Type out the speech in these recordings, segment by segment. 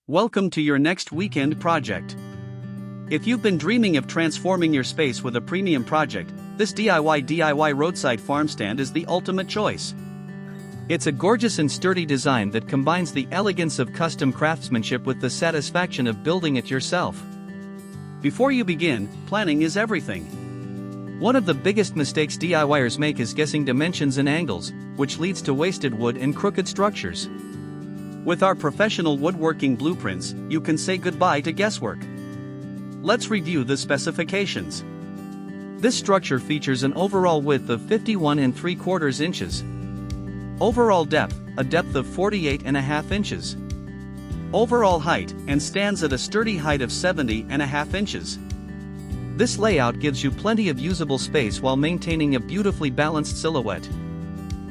Welcome to your next weekend project. If you've been dreaming of transforming your space with a premium project, this DIY Roadside Farmstand is the ultimate choice. It's a gorgeous and sturdy design that combines the elegance of custom craftsmanship with the satisfaction of building it yourself. Before you begin, planning is everything. One of the biggest mistakes DIYers make is guessing dimensions and angles, which leads to wasted wood and crooked structures. With our professional woodworking blueprints, you can say goodbye to guesswork. Let's review the specifications. This structure features an overall width of 51 3/4 inches. Overall depth, a depth of 48.5 inches. Overall height, and stands at a sturdy height of 70.5 inches. This layout gives you plenty of usable space while maintaining a beautifully balanced silhouette.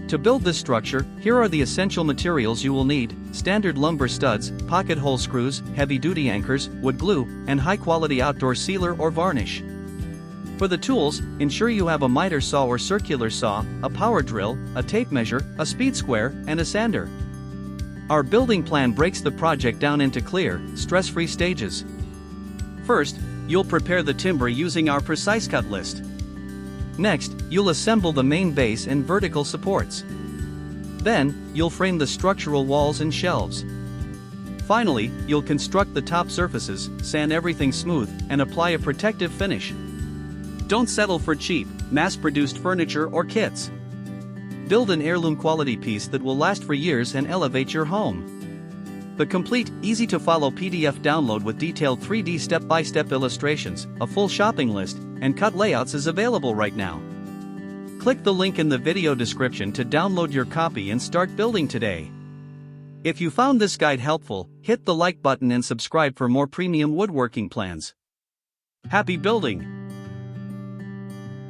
To build this structure, here are the essential materials you will need: standard lumber studs, pocket hole screws, heavy-duty anchors, wood glue, and high-quality outdoor sealer or varnish. For the tools, ensure you have a miter saw or circular saw, a power drill, a tape measure, a speed square, and a sander. Our building plan breaks the project down into clear, stress-free stages. First, you'll prepare the timber using our precise cut list. Next, you'll assemble the main base and vertical supports. Then, you'll frame the structural walls and shelves. Finally, you'll construct the top surfaces, sand everything smooth, and apply a protective finish. Don't settle for cheap, mass-produced furniture or kits. Build an heirloom quality piece that will last for years and elevate your home. The complete, easy-to-follow PDF download with detailed 3D step-by-step illustrations, a full shopping list, and cut layouts is available right now. Click the link in the video description to download your copy and start building today. If you found this guide helpful, hit the like button and subscribe for more premium woodworking plans. Happy building!